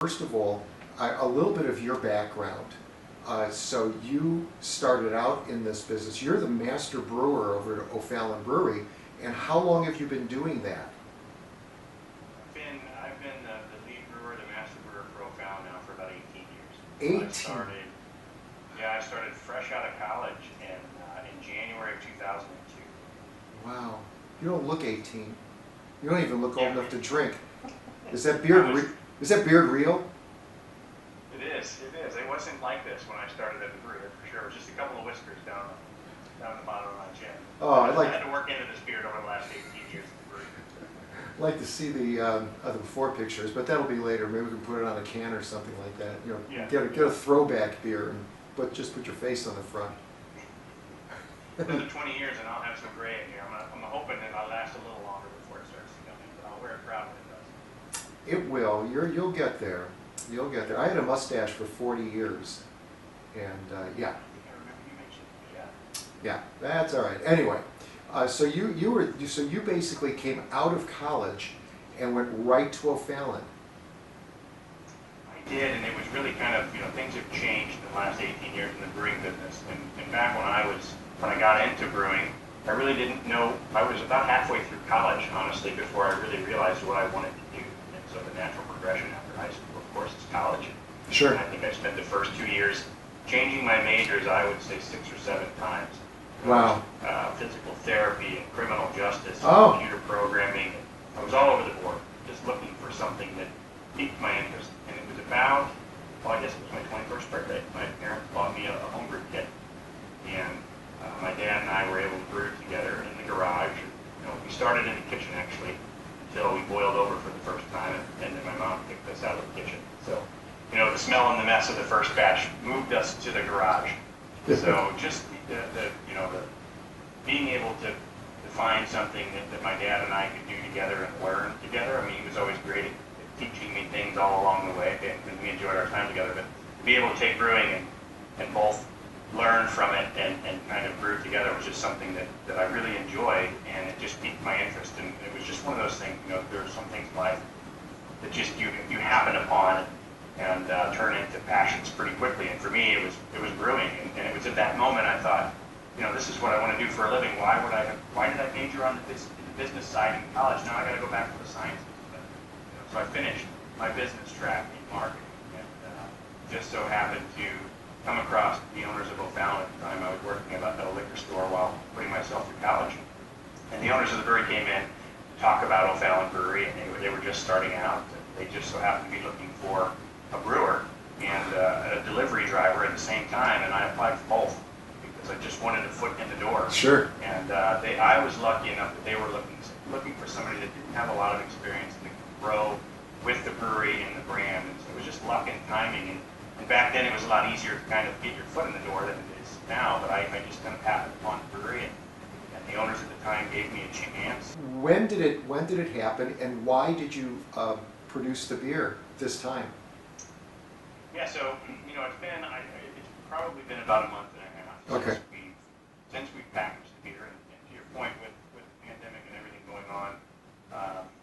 First of all, a little bit of your background. So you started out in this business. You're the master brewer over at O'Fallon Brewery, and how long have you been doing that? I've been the lead brewer, the master brewer for O'Fallon now for about 18 years. 18? I started fresh out of college in January of 2002. Wow. You don't look 18. You don't even look old Yeah. enough to drink. Is that beard real? It is. It wasn't like this when I started at the brewery, for sure. It was just a couple of whiskers down the bottom of my chin. Oh, I had to work into this beard over the last 18 years at the brewery. I'd like to see the before pictures, but that'll be later. Maybe we can put it on a can or something like that. You know, Yeah. get a throwback beer, and just put your face on the front. Another 20 years and I'll have some gray in here. I'm hoping that I'll last a little longer before it starts to come in, but I'll wear it proud when it does. It will. You'll get there. You'll get there. I had a mustache for 40 years, and yeah, I remember you mentioned it, yeah, that's all right. Anyway, so you basically came out of college and went right to O'Fallon. I did, and it was really kind of, things have changed in the last 18 years in the brewing business. And back when I got into brewing, I really didn't know, I was about halfway through college, honestly, before I really realized what I wanted to do. And so the natural progression after high school, of course, is college. Sure. And I think I spent the first 2 years changing my majors, I would say 6 or 7 times. Wow. Physical therapy and criminal justice, Oh. and computer programming. I was all over the board, just looking for something that piqued my interest. And it was about, well, I guess it was my 21st birthday. My parents bought me a homebrew kit. And my dad and I were able to brew together in the garage. We started in the kitchen, actually, until we boiled over for the first time, and then my mom kicked us out of the kitchen. So, the smell and the mess of the first batch moved us to the garage. So just the being able to find something that my dad and I could do together and learn together. I mean, he was always great at teaching me things all along the way, and we enjoyed our time together. But to be able to take brewing and both learn from it and kind of brew together was just something that I really enjoyed, and it just piqued my interest. And it was just one of those things, there are some things in life that just you happen upon and turn into passions pretty quickly. And for me, it was brewing, and it was at that moment I thought, this is what I want to do for a living. Why did I major on the business side in college? Now I got to go back to the sciences. But, so I finished my business track in marketing, and just so happened to come across the owners of O'Fallon at the time. I was working at a liquor store while putting myself through college, and the owners of the brewery came in to talk about O'Fallon Brewery, and they were just starting out. They just so happened to be looking for a brewer and a delivery driver at the same time, and I applied for both because I just wanted a foot in the door. Sure. And I was lucky enough that they were looking for somebody that didn't have a lot of experience and that could grow with the brewery and the brand. And so it was just luck and timing. And back then it was a lot easier to kind of get your foot in the door than it is now. But I just kind of happened upon the brewery, and the owners at the time gave me a chance. When did it happen, and why did you produce the beer this time? Yeah, so it's probably been about a month and a half Okay. since we've packaged the beer. And to your point, with the pandemic and everything going on,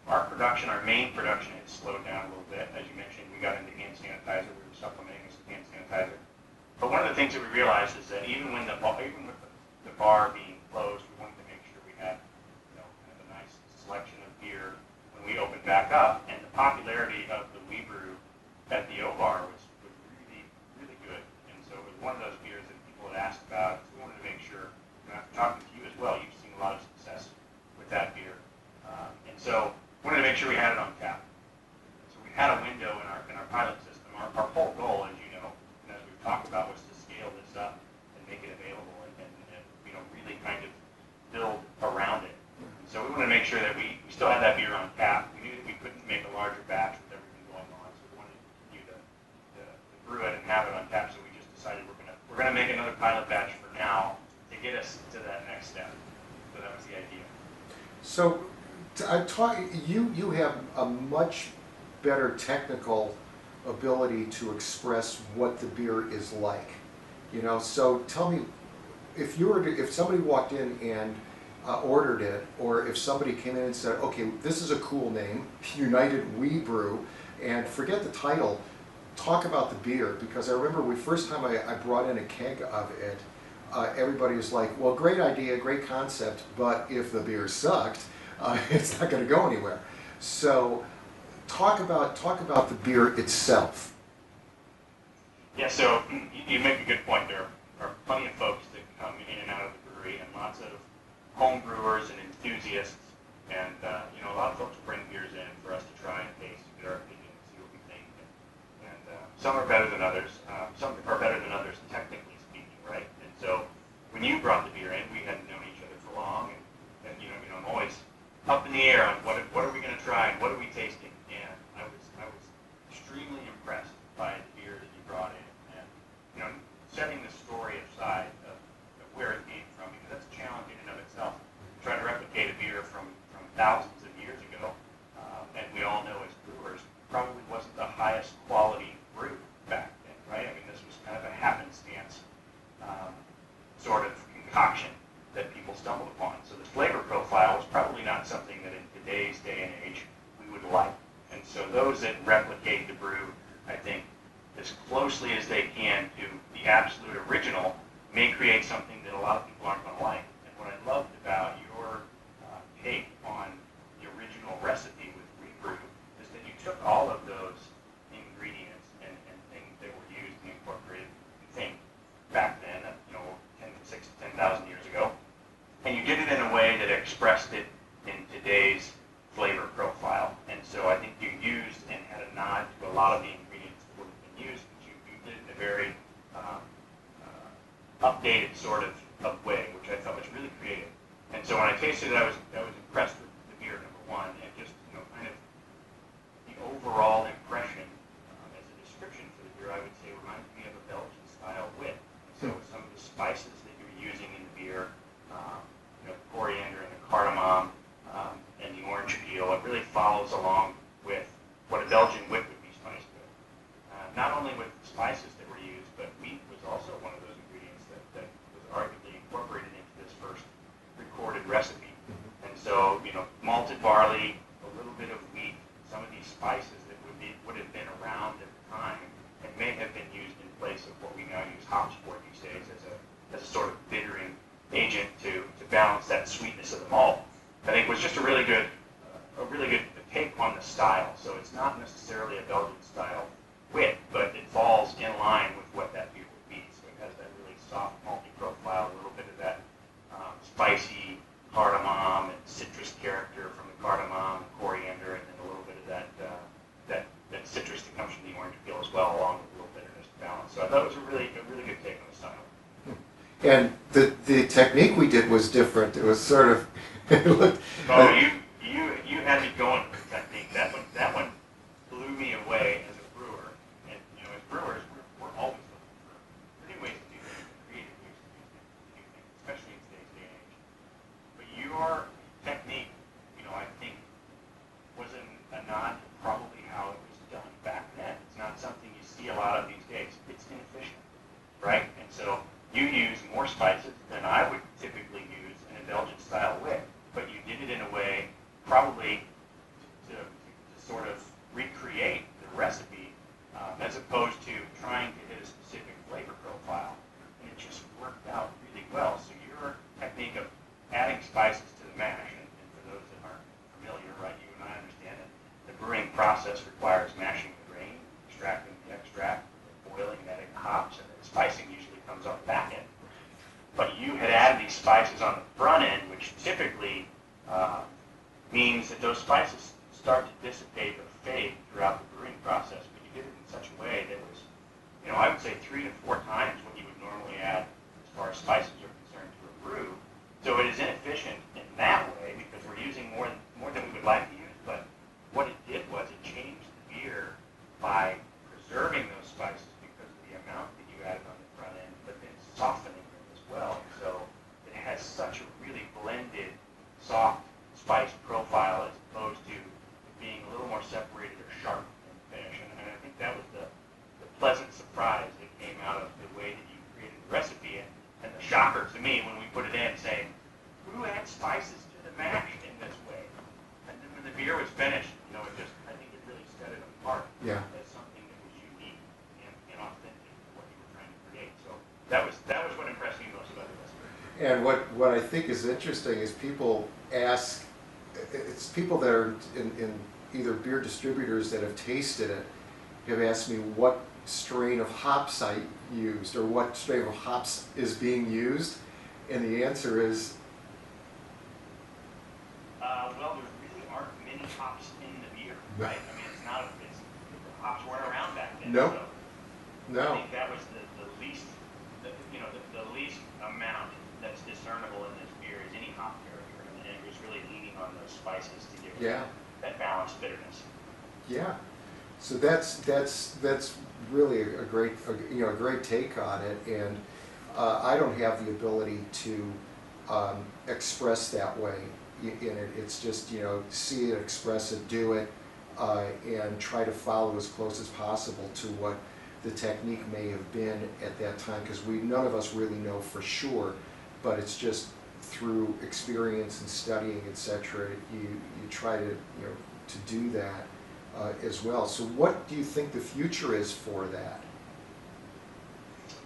our main production had slowed down a little bit. As you mentioned, we got into hand sanitizer. We were supplementing with some hand sanitizer. But one of the things that we realized is that even with the bar being closed, we wanted to make sure we had kind of a nice selection of beer when we opened back up. And the popularity of the We Brew at the O Bar was really, really good. And so it was one of those beers that people had asked about. So we wanted to make sure, after talking to you as well, you've seen a lot of success with that beer. And so we wanted to make sure we had it on tap. So we had a window in our pilot system. Our whole goal, as you know, and as we've talked about, was to scale this up and make it available and really kind of build around it. And so we wanted to make sure that we still had that beer on tap. We knew that we couldn't make a larger batch with everything going on, so we wanted to continue to brew it and have it on tap. So we just decided we're gonna make another pilot batch for now to get us to that next step. So that was the idea. So, you have a much better technical ability to express what the beer is like. So tell me, if somebody walked in and ordered it, or if somebody came in and said, okay, this is a cool name, United We Brew, And forget the title, talk about the beer, because I remember the first time I brought in a keg of it, everybody was like, well, great idea, great concept, but if the beer sucked, it's not going to go anywhere. So talk about the beer itself. Yeah, so you make a good point. There are plenty of folks that come in and out of the brewery, and lots of home brewers and enthusiasts, and a lot of folks bring beers in for us to try and taste, get our opinion, see what we think. And some are better than others. Some are better than others, technically speaking, right? And so when you brought the beer in, we hadn't known each other for long, and I'm always up in the air on what are we going to try and what are we tasting. And I was extremely impressed by the beer that you brought in, and setting the story aside of where it came from, because that's a challenge in and of itself. Trying to replicate a beer from thousands of years ago, and we all know as brewers, probably wasn't the highest quality brew back then, right? I mean, this was kind of a happenstance sort of concoction that people stumbled upon. So the flavor profile was probably not something that in today's day and age we would like. And so those that replicate the brew, I think, as closely as they can to the absolute original, may create something that a lot of people aren't going to like. And what I loved about your take on the original recipe with Rebrew is that you took all of those ingredients and things that were used and incorporated, I think, back then, 6,000 to 10,000 years ago, and you did it in a way that expressed it in today's flavor profile. And so I think you used and had a nod to a lot of the ingredients that would have been used, but you did it in a very updated sort of way, which I thought was really creative. And so when I tasted it, I was impressed with the beer, number one, and just kind of the overall impression as a description for the beer, I would say reminded me of a Belgian style wit. So some of the spices that you're using in the beer, the coriander and the cardamom and the orange peel, it really follows along with what a Belgian wit would be spiced with. Not only with the spices that were used, but wheat was also one of those ingredients that was arguably incorporated into this first recorded recipe. And so, malted barley, a little bit of wheat, some of these spices that would have been around at the time and may have been used in place of what we now use hops for these days as a sort of bittering agent to balance that sweetness of the malt. I think was just a really good take on the style. So it's not necessarily a Belgian style wit, but it falls in line with what that beer would be. So it has that really soft malty profile, a little bit of that spicy cardamom and citrus character from the cardamom, coriander, and then a little bit of that citrus that comes from the orange peel as well, along with a little bitterness to balance. So I thought it was a really good take on the style. And the technique we did was different. It was sort of it looked. You had me going with the technique. That one blew me away as a brewer. And as brewers, we're always looking for new ways to do things, creative ways to do things, especially in today's day and age. But your technique, I think, was a nod to probably how it was done back then. It's not something you see a lot of these days. It's inefficient, right? And so you use more spices than I would typically use in a Belgian style wit, but you did it in a way probably to sort of recreate the recipe as opposed to trying to hit a specific flavor profile. And it just worked out really well. So your technique of adding spices to the mash, and for those that aren't familiar, right, you and I understand it, the brewing process requires mashing the grain, extracting the extract, boiling, and adding the hops, and then spicing usually comes on the back end. But you had added these spices on the front end, which typically means that those spices start to dissipate or fade throughout the brewing process. But you did it in such a way that was, I would say 3 to 4 times what you would normally add as far as spices are concerned to a brew. So it is inefficient in that way because we're using more than we would like to use. But what it did was it changed the beer by preserving those spices because of the amount that you added on the front end, but then softening them as well. So it has such a really blended, soft spice profile as opposed to being a little more separated or sharp in the finish. And I think that was the pleasant surprise that came out of that was what impressed me most about the recipe. And what I think is interesting is people ask, it's people that are in either beer distributors that have tasted it have asked me what strain of hops I used or what strain of hops is being used, and the answer is Well, there really aren't many hops in the beer, right? I mean, the hops weren't around back then. Nope. So I no. think that was the least, the least amount that's discernible in this beer is any hop character, and it was really leaning on those spices to give it Yeah. that balanced bitterness. Yeah. So that's really a great a great take on it, and I don't have the ability to express that way in it. It's just see it, express it, do it, and try to follow as close as possible to what the technique may have been at that time, because none of us really know for sure, but it's just through experience and studying, etc. You try to to do that as well. So what do you think the future is for that?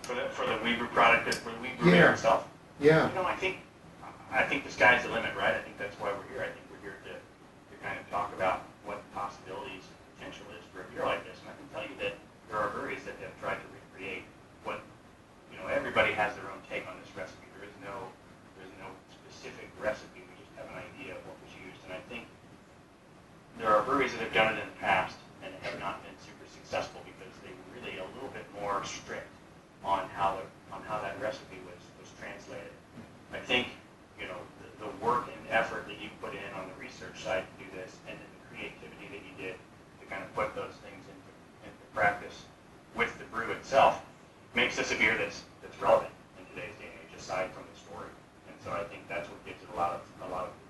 For the Weber product, for the Weber beer Yeah. itself. Yeah. I think the sky's the limit, right? I think that's why we're here. I think we're here to kind of talk about what possibilities and potential is for a beer like this. And I can tell you that there are breweries that have tried to recreate what, everybody has their own take on this recipe. There's no specific recipe. We just have an idea of what was used. And I think there are breweries that have done it in the past and have not been super successful because they were really a little bit more strict on how that recipe was translated. I think the work and effort that you put in on the research side to do this, and then the creativity that you did to kind of put those things into practice with the brew itself makes this a beer that's relevant in today's day and age, aside from the story. And so I think that's what gives it a lot of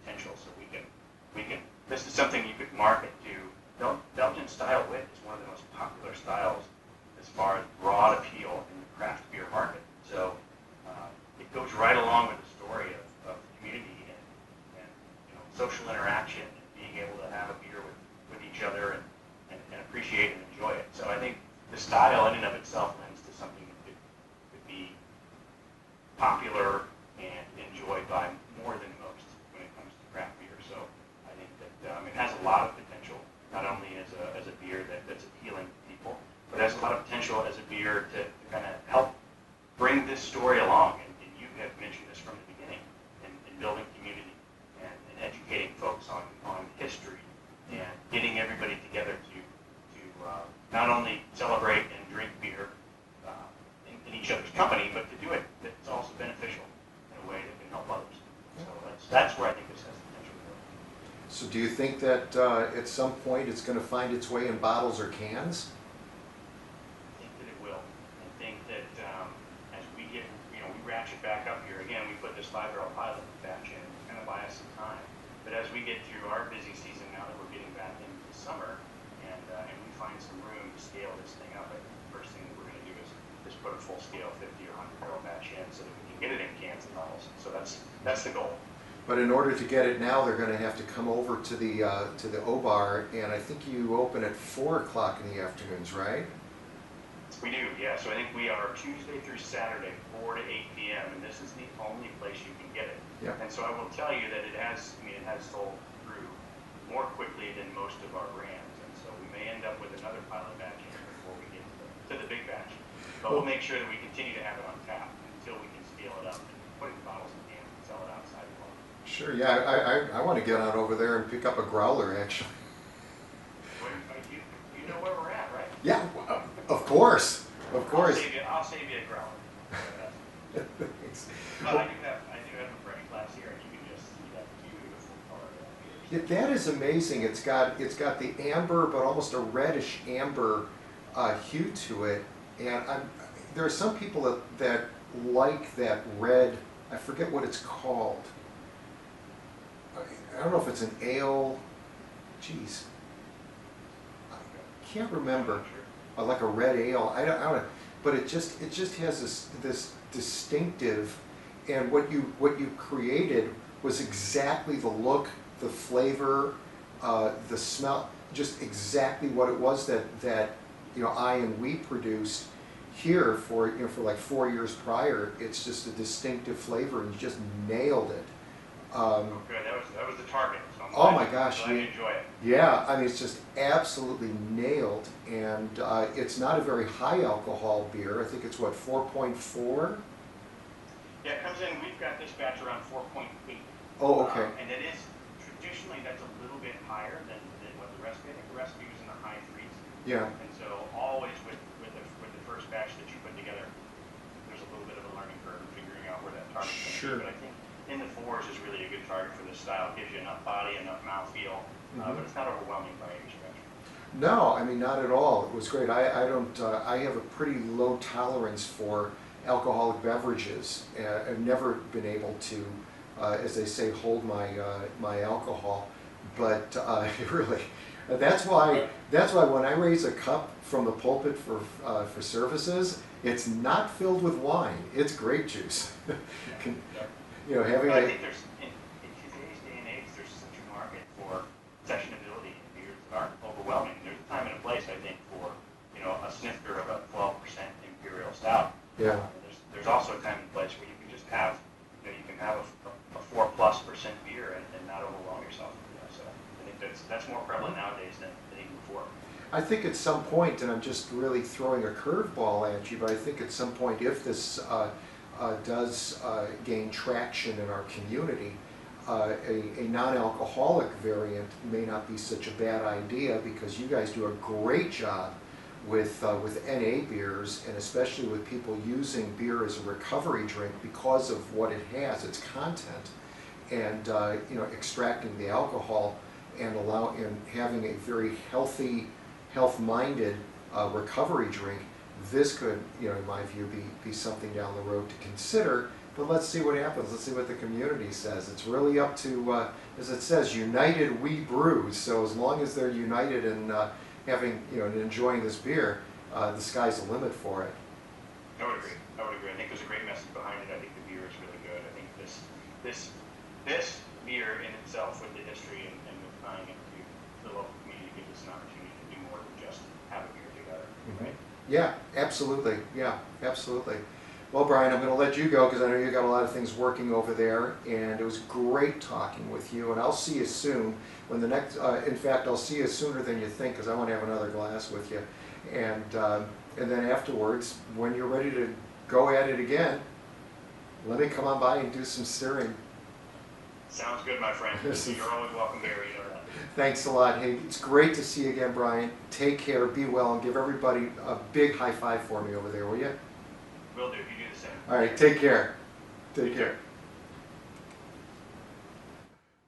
potential. So we can this is something you could market to. Belgian style wit is one of the most popular styles as far as broad appeal in the craft beer market. So it goes right along with the story of community and social interaction and being able to have a beer with each other and appreciate and enjoy it. So I think the style in and of itself lends to something that could be popular and enjoyed by more than most when it comes to craft beer. So I think that it has a lot of potential, not only as a beer that's appealing to people, but has a lot of potential as a beer to kind of help bring this story along. And you have mentioned this from the beginning in building community and educating folks on history and getting everybody together to not only celebrate and drink beer in each other's company, but to do it that's also beneficial in a way that can help others. So that's where I think this has potential to go. So do you think that at some point it's going to find its way in bottles or cans? I think that it will. I think that as we get, we ratchet back up here again, we put this 5-barrel pilot batch in, kind of buy us some time. But as we get through our busy season now that we're getting back into the summer, and we find some room to scale this thing up, I think the first thing that we're going to do is just put a full-scale 50 or 100-barrel batch in so that we can get it in cans and bottles. So that's the goal. But in order to get it now, they're going to have to come over to the O-Bar, and I think you open at 4 o'clock in the afternoons, right? We do, yeah. So I think we are Tuesday through Saturday, 4 to 8 p.m., and this is the only place you can get it. Yep. And so I will tell you that it has sold through more quickly than most of our brands, and so we may end up with another pilot batch in before we get to the big batch. But we'll make sure that we continue to have it on tap until we can scale it up and put it in bottles and cans and sell it outside as well. Sure, yeah, I want to get on over there and pick up a growler, actually. You know where we're at, right? Yeah, of course. I'll save you a growler. Thanks. But I do have a fresh glass here, and you can just see that beautiful color of that beer. That is amazing. It's got the amber, but almost a reddish amber hue to it. And there are some people that like that red. I forget what it's called. I don't know if it's an ale. Geez, I can't remember. Like a red ale. I don't. But it just has this distinctive, and what you created was exactly the look, the flavor, the smell, just exactly what it was that I and we produced here for, you know, for like 4 years prior, it's just a distinctive flavor, and you just nailed it. Good. That was the target. So I'm Oh glad my gosh, glad you enjoy it. yeah, I mean, it's just absolutely nailed, and it's not a very high alcohol beer. I think it's what, 4.4? Yeah, it comes in. We've got this batch around 4.8. Oh, okay. And it is traditionally that's a little bit higher than what the recipe. I think the recipe was in the high threes. Yeah, And so always with the first batch that you put together, there's a little bit of a learning curve in figuring out where that target's going to sure. be. But I think in the fours is really a good target for this style. It gives you enough body, enough mouthfeel, but it's not overwhelming by any stretch. No, I mean, not at all. It was great. I don't, I have a pretty low tolerance for alcoholic beverages. I've never been able to, as they say, hold my alcohol. But really, that's why when I raise a cup from the pulpit for services, it's not filled with wine. It's grape juice. You know, having But I a, think there's in today's day and age, there's such a market for sessionability in beers that aren't overwhelming. There's a time and a place, I think, for a snifter of a 12% imperial stout. yeah. There's also a time and place where you can just have you can have a 4+% beer and not overwhelm yourself. So I think that's more prevalent nowadays than even before. I think at some point, and I'm just really throwing a curveball at you, but I think at some point, if this does gain traction in our community, a non-alcoholic variant may not be such a bad idea, because you guys do a great job with NA beers, and especially with people using beer as a recovery drink because of what it has, its content, and extracting the alcohol and having a very healthy, health-minded recovery drink. This could, in my view, be something down the road to consider. But let's see what happens. Let's see what the community says. It's really up to, as it says, united we brew. So as long as they're united in having, and enjoying this beer, the sky's the limit for it. I would agree. I think there's a great message behind it. I think the beer is really good. I think this beer in itself, with the history and with tying it to the local community, gives us an opportunity to do more than just have a beer together. Right? Yeah, absolutely. Yeah, absolutely. Well, Brian, I'm going to let you go because I know you got a lot of things working over there, and it was great talking with you. And I'll see you soon. When the next, in fact, I'll see you sooner than you think, because I want to have another glass with you. And then afterwards, when you're ready to go at it again, let me come on by and do some stirring. Sounds good, my friend. You're always welcome here. You know that. Thanks a lot. Hey, it's great to see you again, Brian. Take care, be well, and give everybody a big high five for me over there, will you? Will do. You do the same. All right, take care. Take care.